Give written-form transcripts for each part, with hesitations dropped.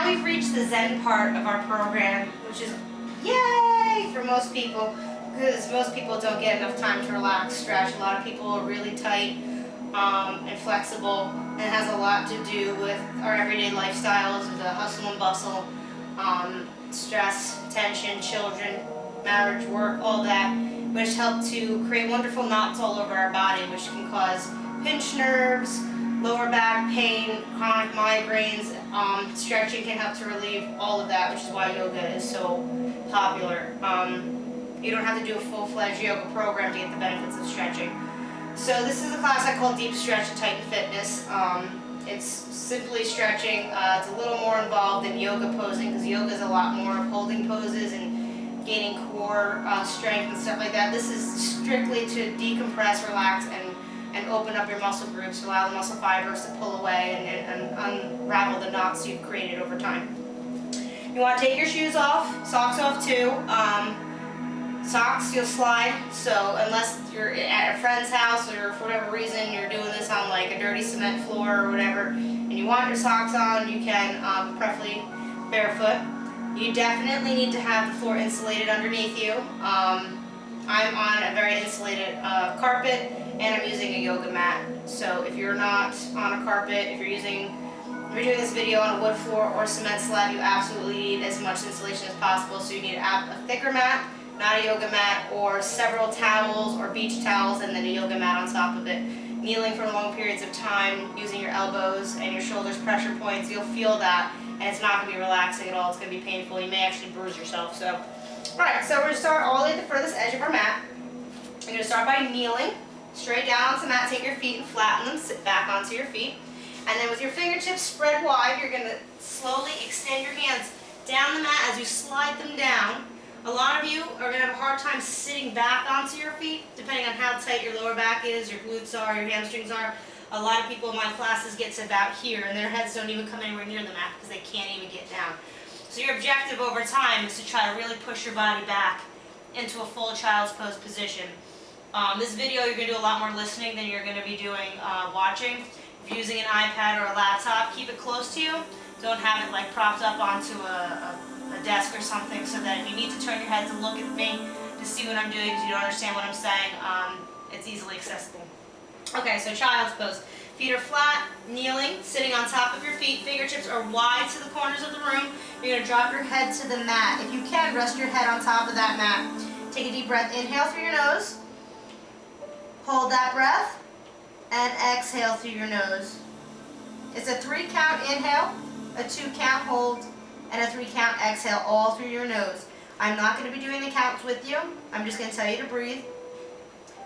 we've reached the Zen part of our program, which is yay for most people, because most people don't get enough time to relax, stretch. A lot of people are really tight and flexible, and it has a lot to do with our everyday lifestyles, the hustle and bustle, stress, tension, children, marriage, work, all that, which help to create wonderful knots all over our body, which can cause pinched nerves, lower back pain, chronic migraines. Stretching can help to relieve all of that, which is why yoga is so popular. You don't have to do a full-fledged yoga program to get the benefits of stretching. So this is a class I call Deep Stretch to Tighten Fitness. It's simply stretching. It's a little more involved than yoga posing, because yoga is a lot more of holding poses and gaining core strength and stuff like that. This is strictly to decompress, relax, and open up your muscle groups, allow the muscle fibers to pull away and unravel the knots you've created over time. You want to take your shoes off, socks off too. Socks you'll slide, so unless you're at a friend's house or for whatever reason you're doing this on like a dirty cement floor or whatever, and you want your socks on, you can, preferably barefoot. You definitely need to have the floor insulated underneath you. I'm on a very insulated carpet, and I'm using a yoga mat. So if you're not on a carpet, if you're doing this video on a wood floor or cement slab, you absolutely need as much insulation as possible. So you need a thicker mat, not a yoga mat, or several towels or beach towels and then a yoga mat on top of it. Kneeling for long periods of time, using your elbows and your shoulders pressure points, you'll feel that, and it's not going to be relaxing at all. It's going to be painful. You may actually bruise yourself. So, alright, so we're going to start all the way at the furthest edge of our mat. You're going to start by kneeling straight down onto the mat. Take your feet and flatten them. Sit back onto your feet. And then with your fingertips spread wide, you're going to slowly extend your hands down the mat as you slide them down. A lot of you are going to have a hard time sitting back onto your feet, depending on how tight your lower back is, your glutes are, your hamstrings are. A lot of people in my classes get to about here, and their heads don't even come anywhere near the mat because they can't even get down. So your objective over time is to try to really push your body back into a full child's pose position. This video, you're going to do a lot more listening than you're going to be doing watching. If you're using an iPad or a laptop, keep it close to you. Don't have it like propped up onto a desk or something, so that if you need to turn your head to look at me to see what I'm doing because you don't understand what I'm saying, it's easily accessible. Okay, so child's pose. Feet are flat, kneeling, sitting on top of your feet. Fingertips are wide to the corners of the room. You're going to drop your head to the mat. If you can, rest your head on top of that mat. Take a deep breath. Inhale through your nose. Hold that breath. And exhale through your nose. It's a 3-count inhale, a 2-count hold, and a 3-count exhale, all through your nose. I'm not going to be doing the counts with you. I'm just going to tell you to breathe.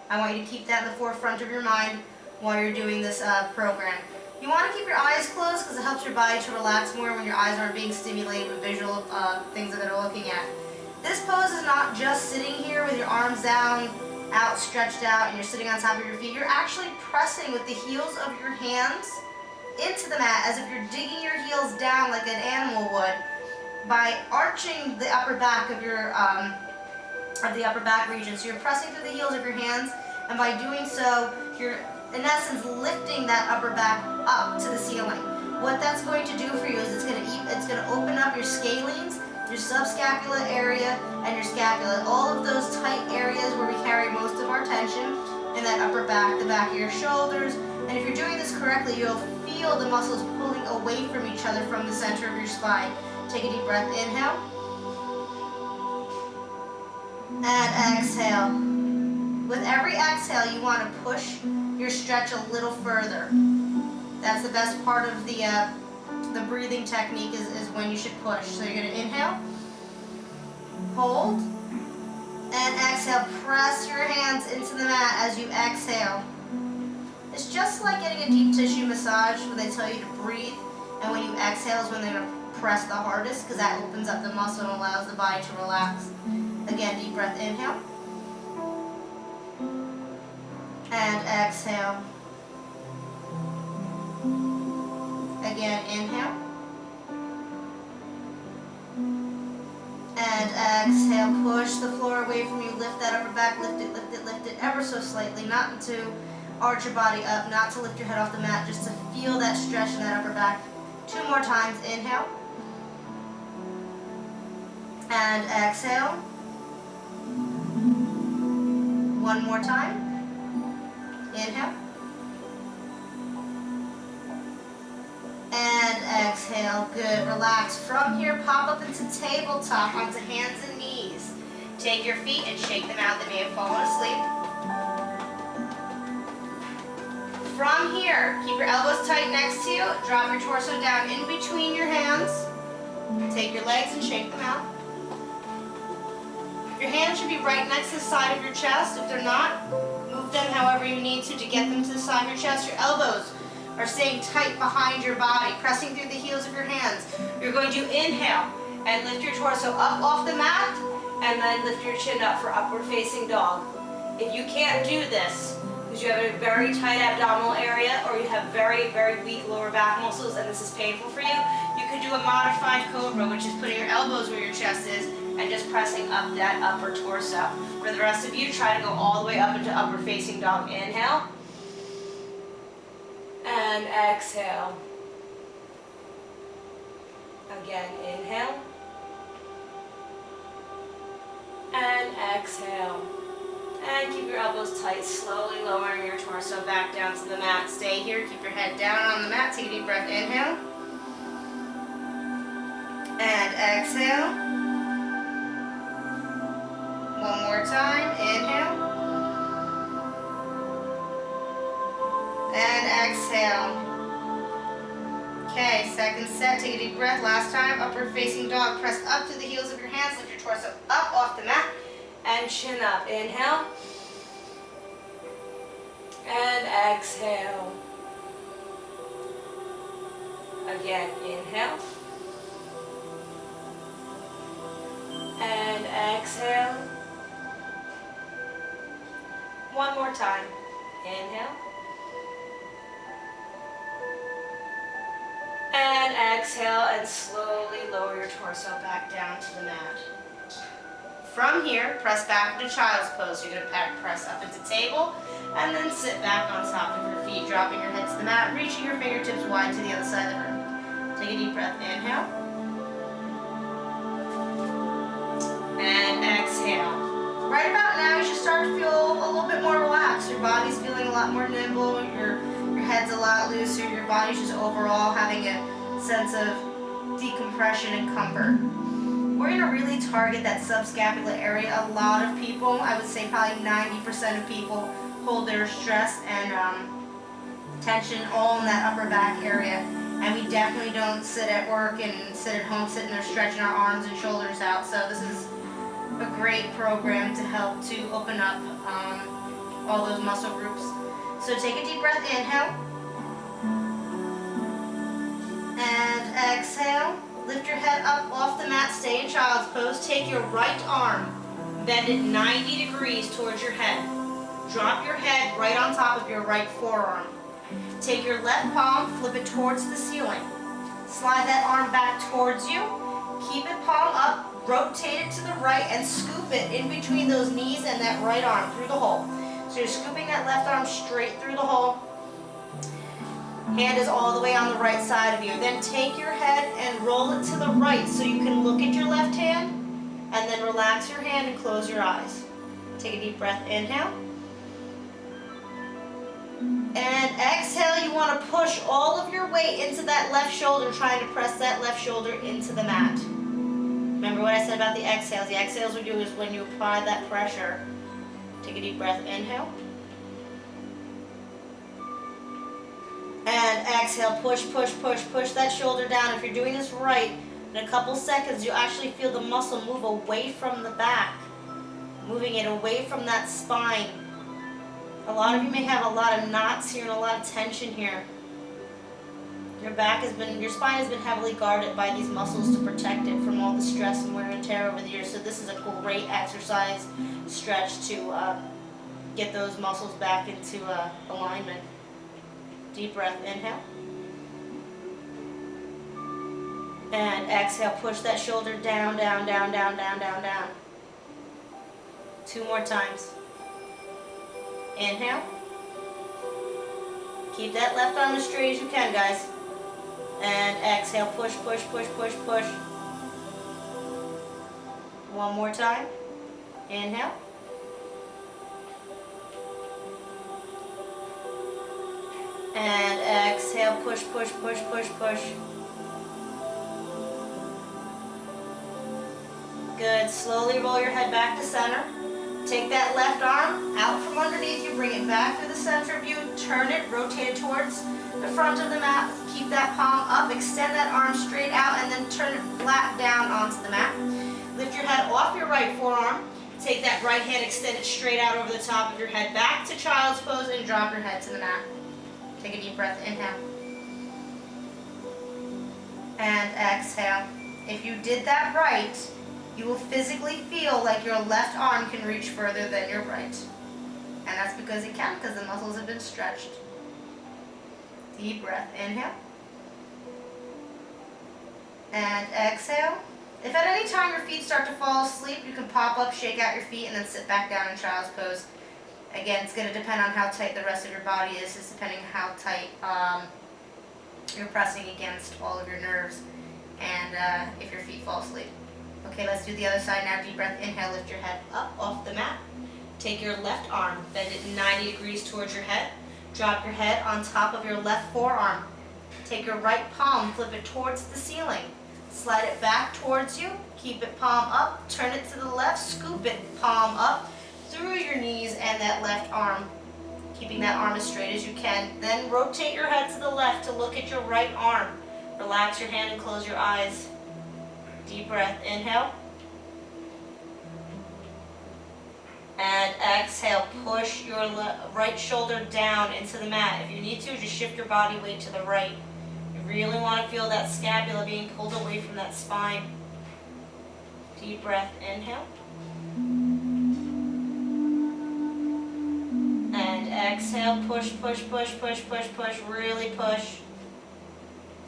I want you to keep that in the forefront of your mind while you're doing this program. You want to keep your eyes closed because it helps your body to relax more when your eyes aren't being stimulated with visual things that they're looking at. This pose is not just sitting here with your arms down, out, stretched out, and you're sitting on top of your feet. You're actually pressing with the heels of your hands into the mat as if you're digging your heels down like an animal would, by arching the upper back of your upper back region. So you're pressing through the heels of your hands, and by doing so, you're in essence lifting that upper back up to the ceiling. What that's going to do for you is it's going to open up your scalenes, your subscapular area, and your scapula. All of those tight areas where we carry most of our tension in that upper back, the back of your shoulders. And if you're doing this correctly, you'll feel the muscles pulling away from each other from the center of your spine. Take a deep breath. Inhale. And exhale. With every exhale, you want to push your stretch a little further. That's the best part of the breathing technique is when you should push. So you're going to inhale, hold, and exhale. Press your hands into the mat as you exhale. It's just like getting a deep tissue massage where they tell you to breathe, and when you exhale is when they're going to press the hardest, because that opens up the muscle and allows the body to relax. Again, deep breath. Inhale. And exhale. Again, inhale. And exhale. Push the floor away from you. Lift that upper back. Lift it, lift it, lift it ever so slightly. Not to arch your body up, not to lift your head off the mat, just to feel that stretch in that upper back. 2 more times. Inhale. And exhale. One more time. Inhale. And exhale. Good. Relax. From here, pop up into tabletop onto hands and knees. Take your feet and shake them out. They may have fallen asleep. From here, keep your elbows tight next to you. Drop your torso down in between your hands. Take your legs and shake them out. Your hands should be right next to the side of your chest. If they're not, move them however you need to get them to the side of your chest. Your elbows are staying tight behind your body, pressing through the heels of your hands. You're going to inhale and lift your torso up off the mat, and then lift your chin up for upward facing dog. If you can't do this, because you have a very tight abdominal area or you have very, very weak lower back muscles and this is painful for you, you could do a modified Cobra, which is putting your elbows where your chest is and just pressing up that upper torso. For the rest of you, try to go all the way up into upward facing dog. Inhale. And exhale. Again, inhale. And exhale. And keep your elbows tight, slowly lowering your torso back down to the mat. Stay here, keep your head down on the mat. Take a deep breath, inhale. And exhale. One more time, inhale. And exhale. Okay, second set, take a deep breath. Last time, upward facing dog. Press up to the heels of your hands, lift your torso up off the mat, and chin up. Inhale. And exhale. Again, inhale. And exhale. One more time. Inhale. And exhale, and slowly lower your torso back down to the mat. From here, press back into child's pose. You're going to press up into table, and then sit back on top of your feet, dropping your head to the mat, reaching your fingertips wide to the other side of the room. Take a deep breath. Inhale. And exhale. Right about now, you should start to feel a little bit more relaxed. Your body's feeling a lot more nimble. Your head's a lot looser. Your body's just overall having a sense of decompression and comfort. We're going to really target that subscapular area. A lot of people, I would say probably 90% of people, hold their stress and tension all in that upper back area. And we definitely don't sit at work and sit at home sitting there stretching our arms and shoulders out. So this is a great program to help to open up all those muscle groups. So take a deep breath, inhale. And exhale. Lift your head up off the mat, stay in child's pose. Take your right arm, bend it 90 degrees towards your head. Drop your head right on top of your right forearm. Take your left palm, flip it towards the ceiling. Slide that arm back towards you. Keep it palm up, rotate it to the right, and scoop it in between those knees and that right arm through the hole. So you're scooping that left arm straight through the hole. Hand is all the way on the right side of you. Then take your head and roll it to the right so you can look at your left hand, and then relax your hand and close your eyes. Take a deep breath, inhale. And exhale, you want to push all of your weight into that left shoulder, trying to press that left shoulder into the mat. Remember what I said about the exhales? The exhales we do is when you apply that pressure. Take a deep breath, inhale. And exhale, push, push, push, push that shoulder down. If you're doing this right, in a couple seconds, you'll actually feel the muscle move away from the back, moving it away from that spine. A lot of you may have a lot of knots here and a lot of tension here. Your spine has been heavily guarded by these muscles to protect it from all the stress and wear and tear over the years. So this is a great exercise stretch to get those muscles back into alignment. Deep breath, inhale. And exhale, push that shoulder down, down, down, down, down, down, down. 2 more times. Inhale. Keep that left arm as straight as you can, guys. And exhale, push, push, push, push, push. One more time. Inhale. And exhale, push, push, push, push, push. Good. Slowly roll your head back to center. Take that left arm out from underneath you, bring it back through the center of you, turn it, rotate it towards the front of the mat. Keep that palm up, extend that arm straight out, and then turn it flat down onto the mat. Lift your head off your right forearm. Take that right hand, extend it straight out over the top of your head, back to child's pose, and drop your head to the mat. Take a deep breath, inhale. And exhale. If you did that right, you will physically feel like your left arm can reach further than your right. And that's because it can, because the muscles have been stretched. Deep breath, inhale. And exhale. If at any time your feet start to fall asleep, you can pop up, shake out your feet, and then sit back down in child's pose. Again, it's going to depend on how tight the rest of your body is. It's depending on how tight you're pressing against all of your nerves, and if your feet fall asleep. Okay, let's do the other side now. Deep breath, inhale, lift your head up off the mat. Take your left arm, bend it 90 degrees towards your head. Drop your head on top of your left forearm. Take your right palm, flip it towards the ceiling. Slide it back towards you. Keep it palm up. Turn it to the left. Scoop it palm up through your knees and that left arm. Keeping that arm as straight as you can. Then rotate your head to the left to look at your right arm. Relax your hand and close your eyes. Deep breath, inhale. And exhale, push your right shoulder down into the mat. If you need to, just shift your body weight to the right. You really want to feel that scapula being pulled away from that spine. Deep breath, inhale. And exhale, push, push, push, push, push, push, really push.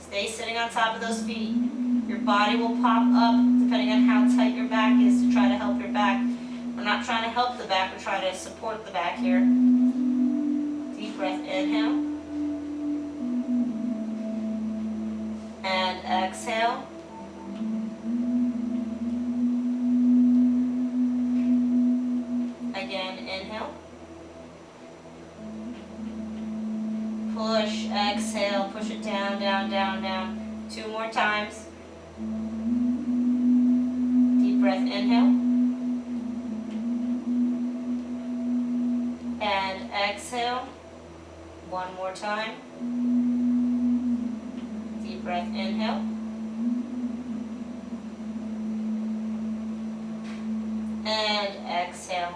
Stay sitting on top of those feet. Your body will pop up depending on how tight your back is to try to help your back. We're not trying to help the back, we're trying to support the back here. Deep breath, inhale. And exhale. Again, inhale. Push, exhale, push it down, down, down, down. 2 more times. Deep breath, inhale. And exhale. 1 more time. Deep breath, inhale. And exhale.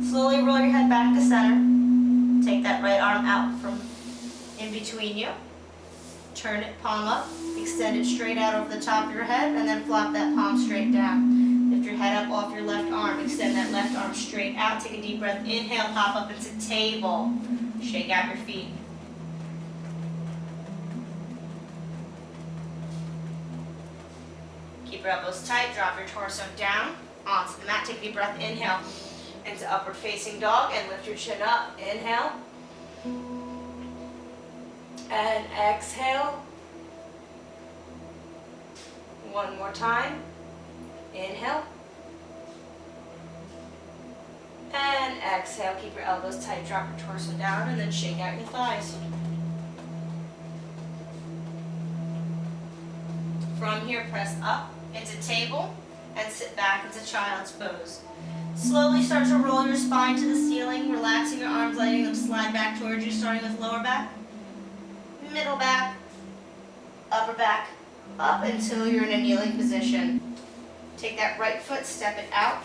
Slowly roll your head back to center. Take that right arm out from in between you. Turn it palm up. Extend it straight out over the top of your head, and then flop that palm straight down. Lift your head up off your left arm. Extend that left arm straight out. Take a deep breath. Inhale, pop up into table. Shake out your feet. Keep your elbows tight. Drop your torso down onto the mat. Take a deep breath. Inhale into upward facing dog and lift your chin up. Inhale. And exhale. 1 more time. Inhale. And exhale. Keep your elbows tight. Drop your torso down and then shake out your thighs. From here, press up into table and sit back into child's pose. Slowly start to roll your spine to the ceiling, relaxing your arms, letting them slide back towards you, starting with lower back, middle back, upper back, up until you're in a kneeling position. Take that right foot, step it out.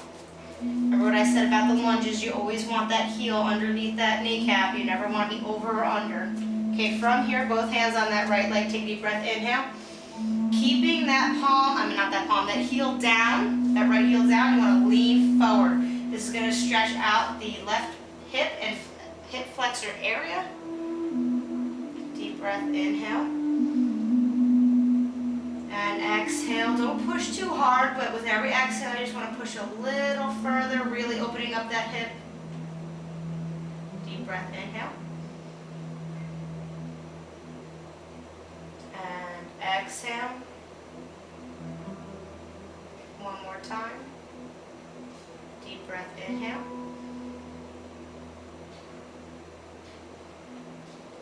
Remember what I said about the lunges, you always want that heel underneath that kneecap. You never want to be over or under. Okay, from here, both hands on that right leg, take a deep breath, inhale. Keeping that that heel down, that right heel down, you want to lean forward. This is going to stretch out the left hip and hip flexor area. Deep breath, inhale. And exhale. Don't push too hard, but with every exhale, you just want to push a little further, really opening up that hip. Deep breath, inhale. And exhale. more time. Deep breath, inhale.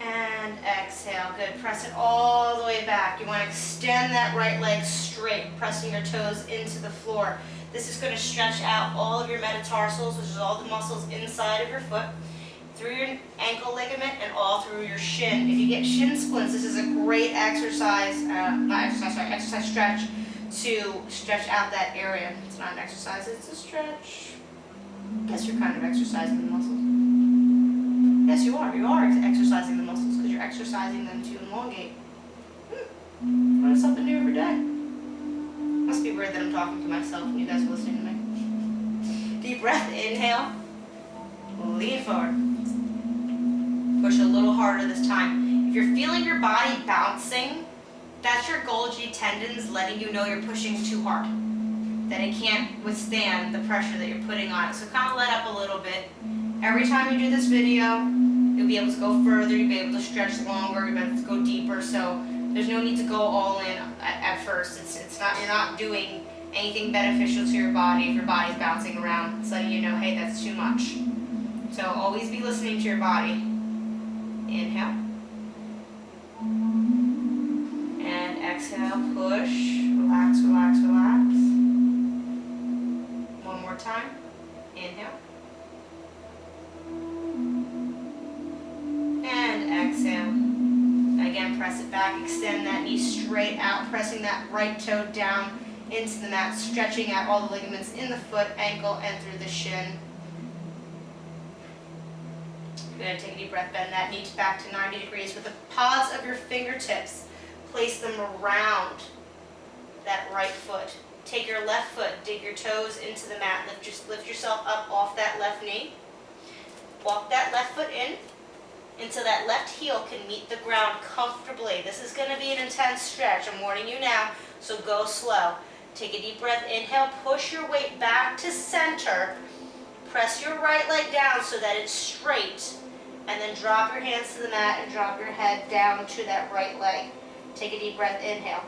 And exhale. Good. Press it all the way back. You want to extend that right leg straight, pressing your toes into the floor. This is going to stretch out all of your metatarsals, which is all the muscles inside of your foot, through your ankle ligament and all through your shin. If you get shin splints, this is a great exercise, exercise stretch to stretch out that area. It's not an exercise, it's a stretch. I guess you're kind of exercising the muscles. Yes, you are. You are exercising the muscles because you're exercising them to elongate. Learn something new every day. Must be weird that I'm talking to myself and you guys are listening to me. Deep breath, inhale. Lean forward. Push a little harder this time. If you're feeling your body bouncing, that's your Golgi tendons letting you know you're pushing too hard, that it can't withstand the pressure that you're putting on it. So kind of let up a little bit. Every time you do this video, you'll be able to go further, you'll be able to stretch longer, you'll be able to go deeper. So there's no need to go all in at first. It's not, you're not doing anything beneficial to your body if your body's bouncing around. It's letting you know, hey, that's too much. So always be listening to your body. Inhale. And exhale, push, relax, relax, relax. One more time. Inhale. And exhale. Again, press it back, extend that knee straight out, pressing that right toe down into the mat, stretching out all the ligaments in the foot, ankle, and through the shin. Good, take a deep breath, bend that knee back to 90 degrees. With the paws of your fingertips, place them around that right foot. Take your left foot, dig your toes into the mat, lift yourself up off that left knee. Walk that left foot in until that left heel can meet the ground comfortably. This is going to be an intense stretch. I'm warning you now, so go slow. Take a deep breath, inhale, push your weight back to center. Press your right leg down so that it's straight, and then drop your hands to the mat and drop your head down to that right leg. Take a deep breath, inhale.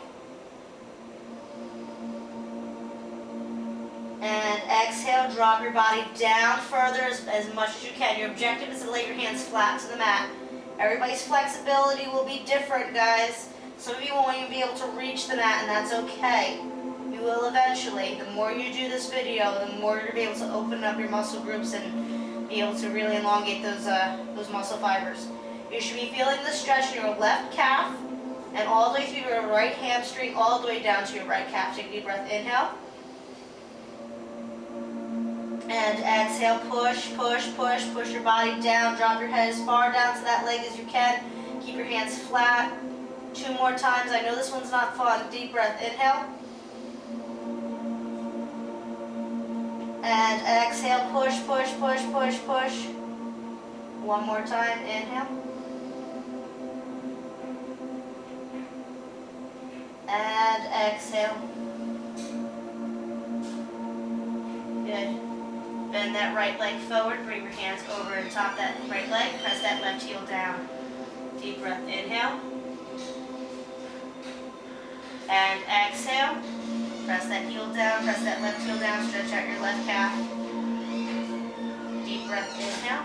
And exhale, drop your body down further as much as you can. Your objective is to lay your hands flat to the mat. Everybody's flexibility will be different, guys. Some of you won't even be able to reach the mat, and that's okay. You will eventually. The more you do this video, the more you'll be able to open up your muscle groups and be able to really elongate those muscle fibers. You should be feeling the stretch in your left calf and all the way through your right hamstring, all the way down to your right calf. Take a deep breath, inhale. And exhale, push, push, push, push your body down. Drop your head as far down to that leg as you can. Keep your hands flat. 2 more times. I know this one's not fun. Deep breath, inhale. And exhale, push, push, push, push, push. 1 more time, inhale. And exhale. Good. Bend that right leg forward, bring your hands over and top that right leg, press that left heel down. Deep breath, inhale. And exhale. Press that heel down, press that left heel down, stretch out your left calf. Deep breath, inhale.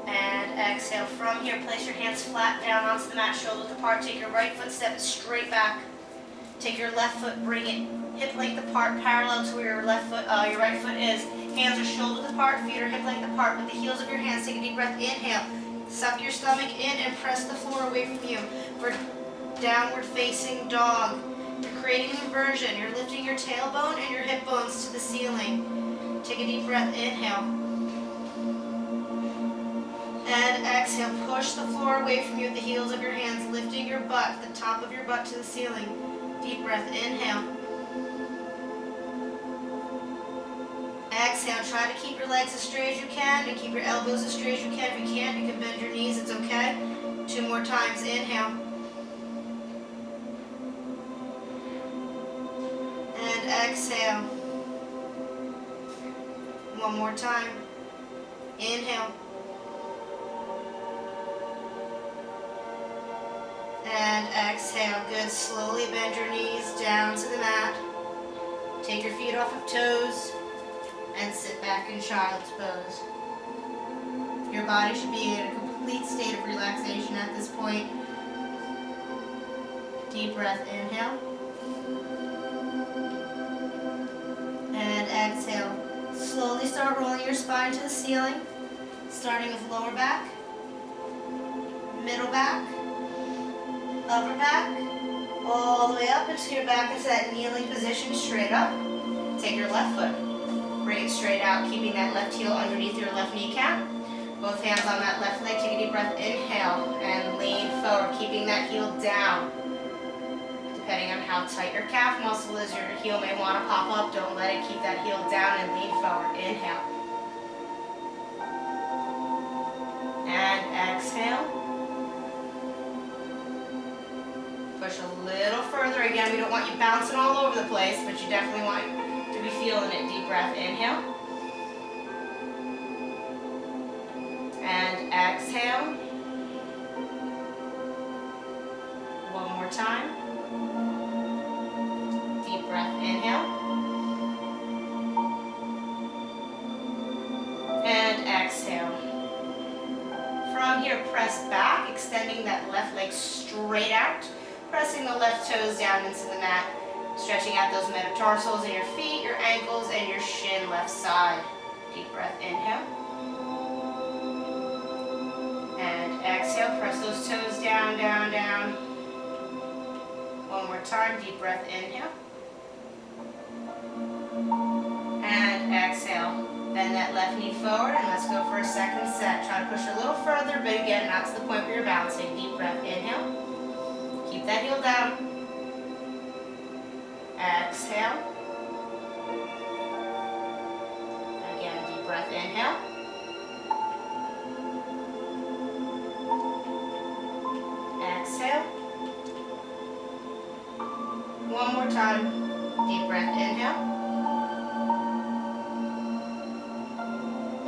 And exhale. From here, place your hands flat down onto the mat, shoulders apart. Take your right foot, step it straight back. Take your left foot, bring it hip length apart, parallel to where your your right foot is. Hands are shoulders apart, feet are hip length apart. With the heels of your hands, take a deep breath, inhale. Suck your stomach in and press the floor away from you for downward facing dog. You're creating an inversion. You're lifting your tailbone and your hip bones to the ceiling. Take a deep breath, inhale. And exhale, push the floor away from you with the heels of your hands, lifting your butt, the top of your butt to the ceiling. Deep breath, inhale. Exhale, try to keep your legs as straight as you can and keep your elbows as straight as you can. If you can't, you can bend your knees, it's okay. 2 more times, inhale. And exhale. 1 more time. Inhale. And exhale. Good. Slowly bend your knees down to the mat. Take your feet off of toes and sit back in child's pose. Your body should be in a complete state of relaxation at this point. Deep breath, inhale. And exhale. Slowly start rolling your spine to the ceiling, starting with lower back, middle back, upper back, all the way up until you're back into that kneeling position, straight up. Take your left foot, bring it straight out, keeping that left heel underneath your left kneecap. Both hands on that left leg, take a deep breath, inhale, and lean forward, keeping that heel down. Depending on how tight your calf muscle is, your heel may want to pop up. Don't let it. Keep that heel down and lean forward. Inhale. And exhale. Push a little further. Again, we don't want you bouncing all over the place, but you definitely want to be feeling it. Deep breath. Inhale. And exhale. One more time. Deep breath, inhale. And exhale. From here, press back, extending that left leg straight out, pressing the left toes down into the mat, stretching out those metatarsals in your feet, your ankles, and your shin left side. Deep breath, inhale. And exhale, press those toes down, down, down. One more time, deep breath, inhale. And exhale. Bend that left knee forward and let's go for a second set. Try to push a little further, but again, not to the point where you're bouncing. Deep breath, inhale. Keep that heel down. Exhale. Again, deep breath, inhale. Exhale. One more time. Deep breath, inhale.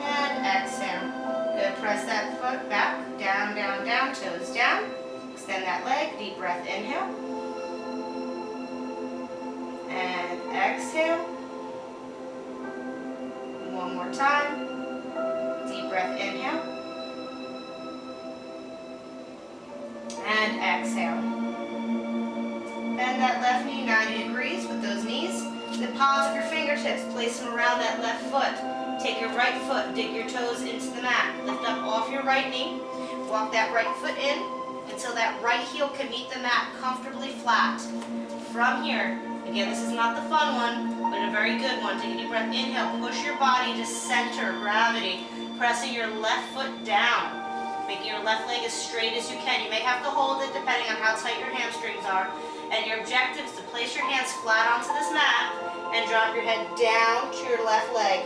And exhale. Good. Press that foot back, down, down, down, toes down. Extend that leg. Deep breath, inhale. And exhale. One more time. Deep breath, inhale. And exhale. Bend that left knee 90 degrees with those knees. The palms of your fingertips, place them around that left foot. Take your right foot, dig your toes into the mat. Lift up off your right knee. Walk that right foot in until that right heel can meet the mat comfortably flat. From here, again, this is not the fun one, but a very good one. Take a deep breath, inhale, push your body to center, gravity, pressing your left foot down. Making your left leg as straight as you can. You may have to hold it depending on how tight your hamstrings are. And your objective is to place your hands flat onto this mat and drop your head down to your left leg.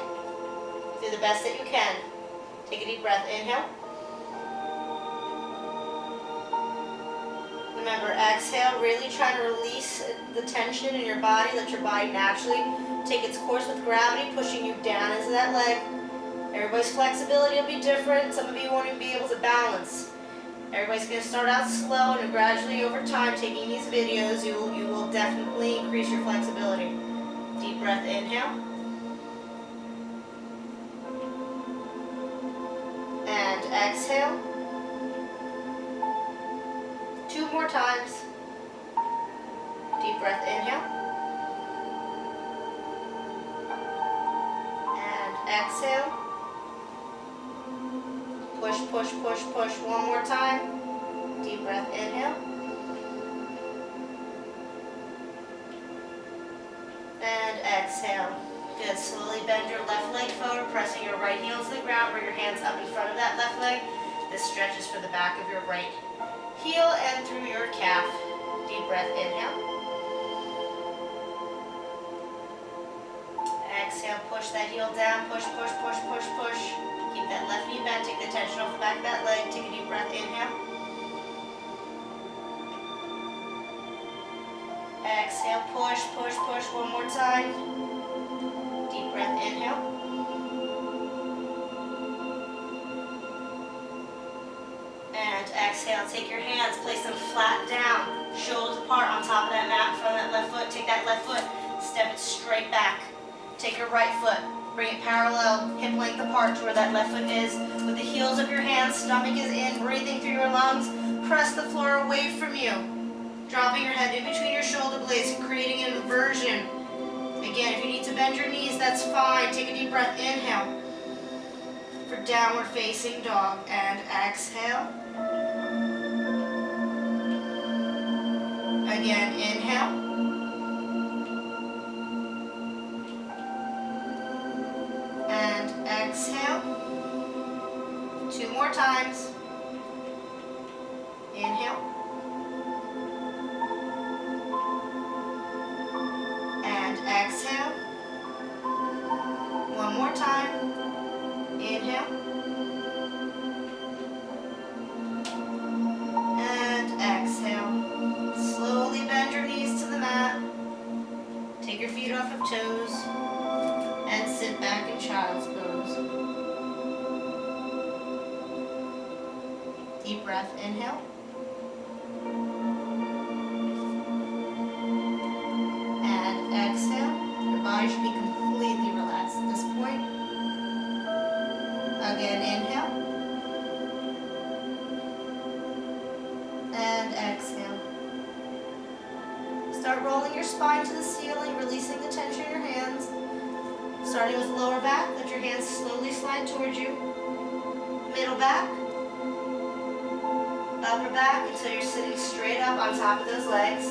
Do the best that you can. Take a deep breath, inhale. Remember, exhale, really try to release the tension in your body. Let your body naturally take its course with gravity, pushing you down into that leg. Everybody's flexibility will be different. Some of you won't even be able to balance. Everybody's going to start out slow and gradually over time, taking these videos, you will definitely increase your flexibility. Deep breath, inhale. And exhale. 2 more times. Deep breath, inhale. And exhale. Push, push, push, push. 1 more time. Deep breath, inhale. And exhale. Good. Slowly bend your left leg forward, pressing your right heel to the ground. Bring your hands up in front of that left leg. This stretches for the back of your right heel and through your calf. Deep breath, inhale. Exhale, push that heel down. Push, push, push, push, push. Keep that left knee bent. Take the tension off the back of that leg. Take a deep breath, inhale. Exhale, push, push, push. 1 more time. Deep breath, inhale. And exhale. exhale, take your hands, place them flat down, shoulders apart on top of that mat in front of that left foot. Take that left foot, step it straight back. Take your right foot, bring it parallel, hip length apart to where that left foot is. With the heels of your hands, stomach is in, breathing through your lungs. Press the floor away from you. Dropping your head in between your shoulder blades, creating an inversion. Again, if you need to bend your knees, that's fine. Take a deep breath. Inhale for downward facing dog, and exhale. Again, inhale. And exhale. 2 more times. Inhale. And exhale. 1 more time. Inhale. And exhale. Slowly bend your knees to the mat. Take your feet off of toes. And sit back in child's pose. Deep breath, inhale. And exhale. Your body should be completely relaxed at this point. Again, inhale. And exhale. Start rolling your spine to the ceiling, releasing the tension in your hands. Starting with the lower back, let your hands slowly slide towards you. Middle back. Upper back until you're sitting straight up on top of those legs.